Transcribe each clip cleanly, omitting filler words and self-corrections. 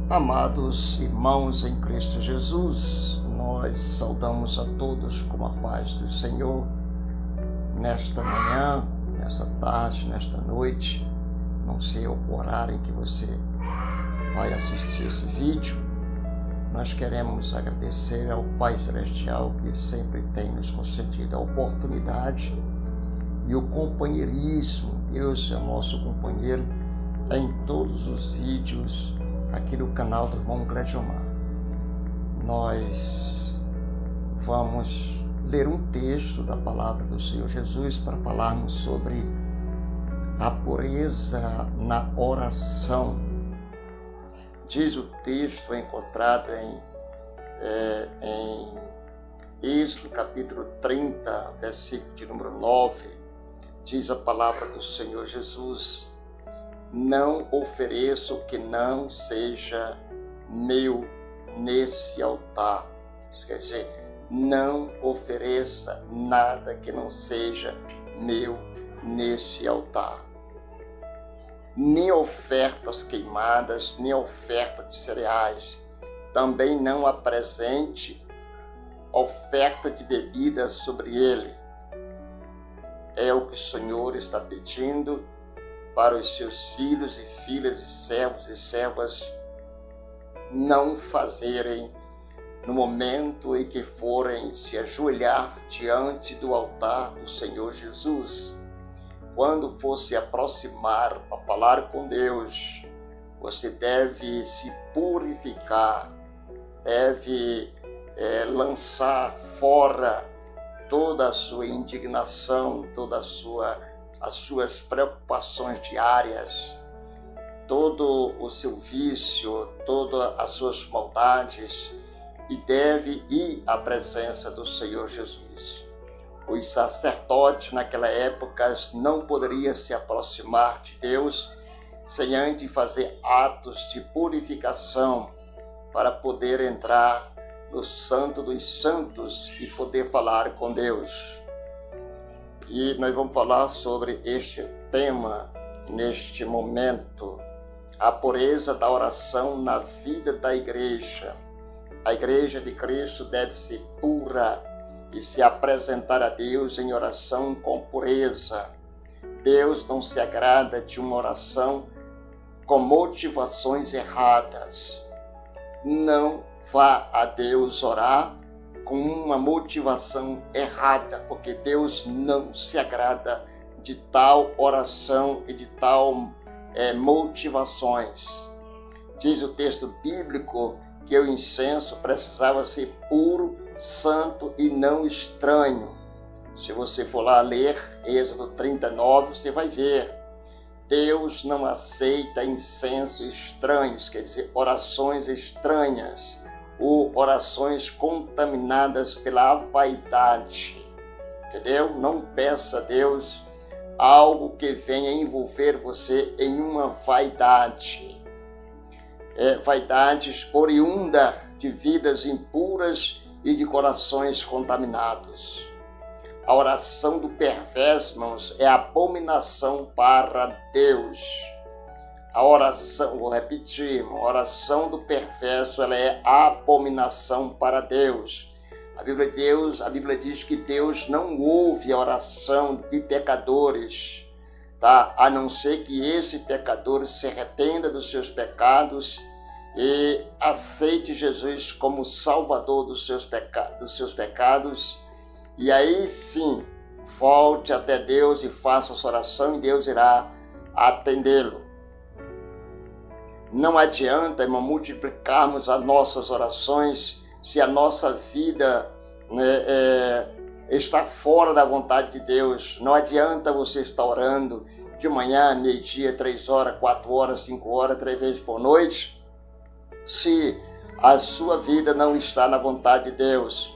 Amados irmãos em Cristo Jesus, nós saudamos a todos com a paz do Senhor nesta manhã, nesta tarde, nesta noite. Não sei o horário em que você vai assistir esse vídeo. Nós queremos agradecer ao Pai Celestial que sempre tem nos concedido a oportunidade e o companheirismo. Deus é o nosso companheiro em todos os vídeos aqui no canal do irmão Glediomar. Nós vamos ler um texto da palavra do Senhor Jesus para falarmos sobre a pureza na oração. Diz o texto encontrado em Êxodo capítulo 30, versículo de número 9, diz a palavra do Senhor Jesus: não ofereço o que não seja meu nesse altar. Isso quer dizer, não ofereça nada que não seja meu nesse altar. Nem ofertas queimadas, nem oferta de cereais. Também não apresente oferta de bebidas sobre ele. É o que o Senhor está pedindo para os seus filhos e filhas e servos e servas não fazerem no momento em que forem se ajoelhar diante do altar do Senhor Jesus. Quando for se aproximar para falar com Deus, você deve se purificar, deve lançar fora toda a sua indignação, toda as suas preocupações diárias, todo o seu vício, todas as suas maldades, e deve ir à presença do Senhor Jesus. Os sacerdotes naquela época não poderiam se aproximar de Deus sem antes fazer atos de purificação para poder entrar no Santo dos Santos e poder falar com Deus. E nós vamos falar sobre este tema neste momento, a pureza da oração na vida da igreja. A igreja de Cristo deve ser pura e se apresentar a Deus em oração com pureza. Deus não se agrada de uma oração com motivações erradas. Não vá a Deus orar com uma motivação errada, porque Deus não se agrada de tal oração e de tal motivações. Diz o texto bíblico que o incenso precisava ser puro, santo e não estranho. Se você for lá ler Êxodo 39, você vai ver. Deus não aceita incenso estranhos, quer dizer, orações estranhas, ou orações contaminadas pela vaidade, entendeu? Não peça a Deus algo que venha envolver você em uma vaidade. Vaidades oriundas de vidas impuras e de corações contaminados. A oração do perverso, irmãos, é abominação para Deus. A oração, vou repetir, a oração do perverso, ela é abominação para Deus. A Bíblia diz que Deus não ouve a oração de pecadores, tá? A não ser que esse pecador se arrependa dos seus pecados e aceite Jesus como Salvador dos seus pecados, e aí sim, volte até Deus e faça essa oração e Deus irá atendê-lo. Não adianta, irmão, multiplicarmos as nossas orações se a nossa vida está fora da vontade de Deus. Não adianta você estar orando de manhã, meio-dia, 3 horas, 4 horas, 5 horas, 3 vezes por noite, se a sua vida não está na vontade de Deus.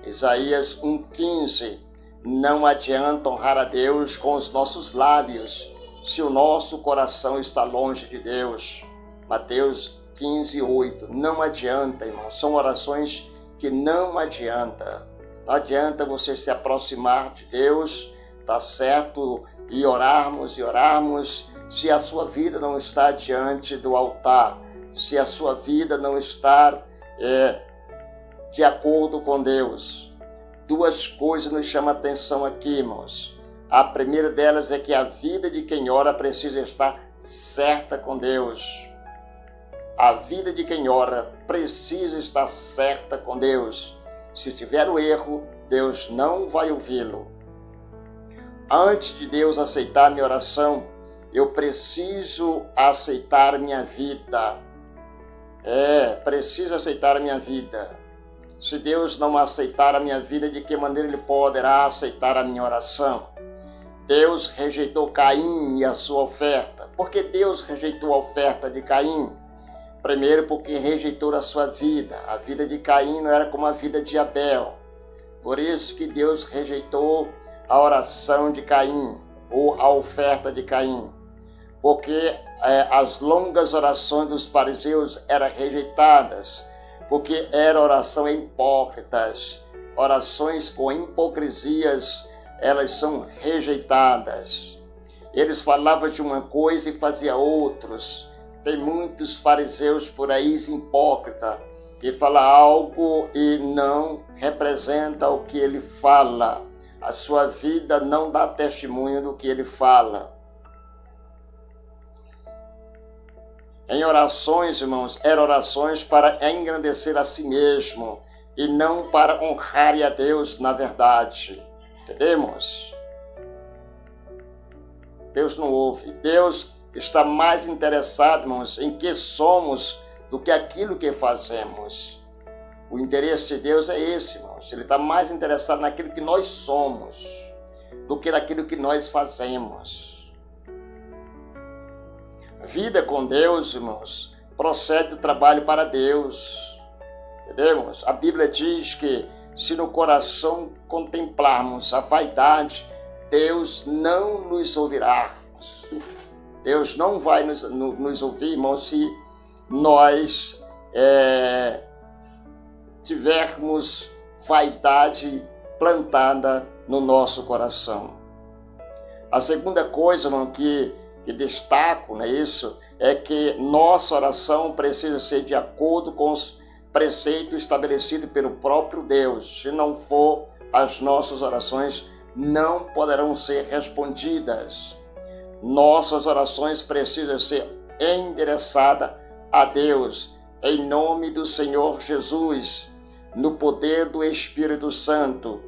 Isaías 1,15: não adianta honrar a Deus com os nossos lábios se o nosso coração está longe de Deus. Mateus 15:8. Não adianta, irmão. São orações que não adianta. Não adianta você se aproximar de Deus, tá certo? E orarmos, se a sua vida não está diante do altar. se a sua vida não está de acordo com Deus. Duas coisas nos chamam a atenção aqui, irmãos. A primeira delas é que a vida de quem ora precisa estar certa com Deus. A vida de quem ora precisa estar certa com Deus. Se tiver o erro, Deus não vai ouvi-lo. Antes de Deus aceitar minha oração, eu preciso aceitar minha vida. Preciso aceitar a minha vida. Se Deus não aceitar a minha vida, de que maneira Ele poderá aceitar a minha oração? Deus rejeitou Caim e a sua oferta. Por que Deus rejeitou a oferta de Caim? Primeiro, porque rejeitou a sua vida. A vida de Caim não era como a vida de Abel. Por isso que Deus rejeitou a oração de Caim, ou a oferta de Caim. Porque as longas orações dos fariseus eram rejeitadas, porque era oração hipócritas. Orações com hipocrisias, elas são rejeitadas. Eles falavam de uma coisa e faziam outros. Tem muitos fariseus por aí hipócritas, que falam algo e não representa o que ele fala. A sua vida não dá testemunho do que ele fala. Em orações, irmãos, eram orações para engrandecer a si mesmo e não para honrar a Deus na verdade. Entendemos? Deus não ouve. Deus está mais interessado, irmãos, em que somos do que aquilo que fazemos. O interesse de Deus é esse, irmãos. Ele está mais interessado naquilo que nós somos do que naquilo que nós fazemos. Vida com Deus, irmãos, procede do trabalho para Deus. Entendemos? A Bíblia diz que se no coração contemplarmos a vaidade, Deus não nos ouvirá. Deus não vai nos ouvir, irmãos, se nós tivermos vaidade plantada no nosso coração. A segunda coisa, irmão, que destaco, não é isso? É que nossa oração precisa ser de acordo com os preceitos estabelecidos pelo próprio Deus. Se não for, as nossas orações não poderão ser respondidas. Nossas orações precisam ser endereçadas a Deus, em nome do Senhor Jesus, no poder do Espírito Santo.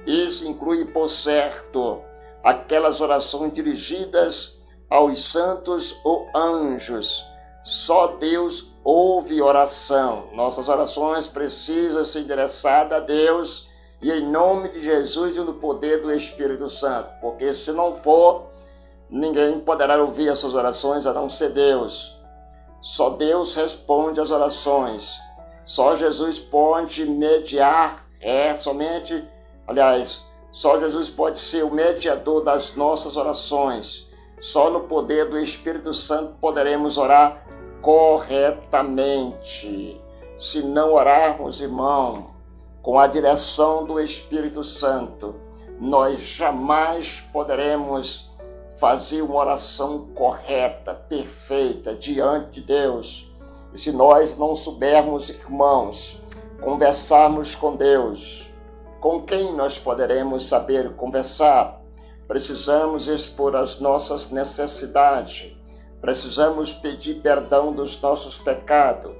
Isso inclui, por certo, aquelas orações dirigidas aos santos ou anjos. Só Deus ouve oração. Nossas orações precisam ser endereçadas a Deus e em nome de Jesus e no poder do Espírito Santo. Porque se não for, ninguém poderá ouvir essas orações a não ser Deus. Só Deus responde às orações. Só Jesus pode mediar, só Jesus pode ser o mediador das nossas orações. Só no poder do Espírito Santo poderemos orar corretamente. Se não orarmos, irmão, com a direção do Espírito Santo, nós jamais poderemos fazer uma oração correta, perfeita, diante de Deus. E se nós não soubermos, irmãos, conversarmos com Deus, com quem nós poderemos saber conversar? Precisamos expor as nossas necessidades, precisamos pedir perdão dos nossos pecados,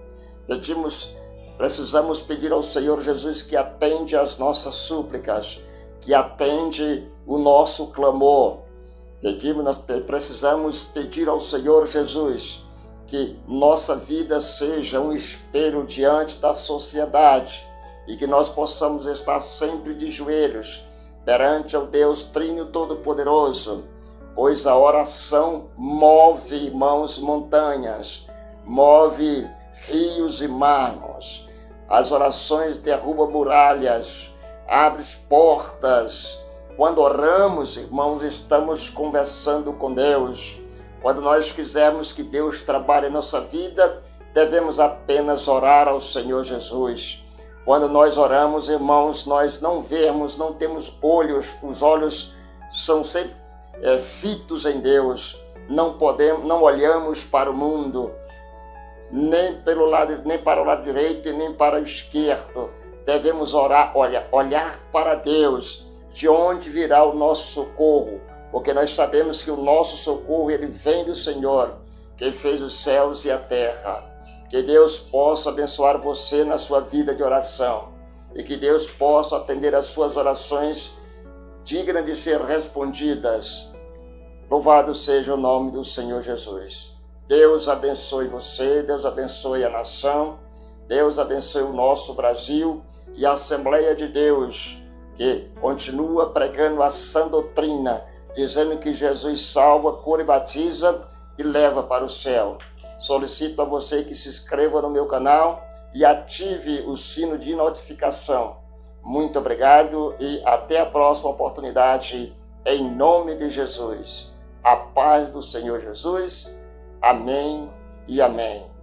precisamos pedir ao Senhor Jesus que atende às nossas súplicas, que atende o nosso clamor. Precisamos pedir ao Senhor Jesus que nossa vida seja um espelho diante da sociedade e que nós possamos estar sempre de joelhos perante ao Deus Trino Todo-Poderoso, pois a oração move, irmãos, montanhas, move rios e mares. As orações derrubam muralhas, abrem portas. Quando oramos, irmãos, estamos conversando com Deus. Quando nós quisermos que Deus trabalhe em nossa vida, devemos apenas orar ao Senhor Jesus. Quando nós oramos, irmãos, nós não vemos, não temos olhos, os olhos são sempre fitos em Deus. Não olhamos para o mundo. nem pelo lado, nem para o lado direito e nem para o esquerdo. Devemos olhar para Deus, de onde virá o nosso socorro, porque nós sabemos que o nosso socorro ele vem do Senhor, que fez os céus e a terra. Que Deus possa abençoar você na sua vida de oração e que Deus possa atender as suas orações dignas de ser respondidas. Louvado seja o nome do Senhor Jesus. Deus abençoe você, Deus abençoe a nação, Deus abençoe o nosso Brasil e a Assembleia de Deus, que continua pregando a sã doutrina, dizendo que Jesus salva, cura e batiza e leva para o céu. Solicito a você que se inscreva no meu canal e ative o sino de notificação. Muito obrigado e até a próxima oportunidade, em nome de Jesus. A paz do Senhor Jesus. Amém e amém.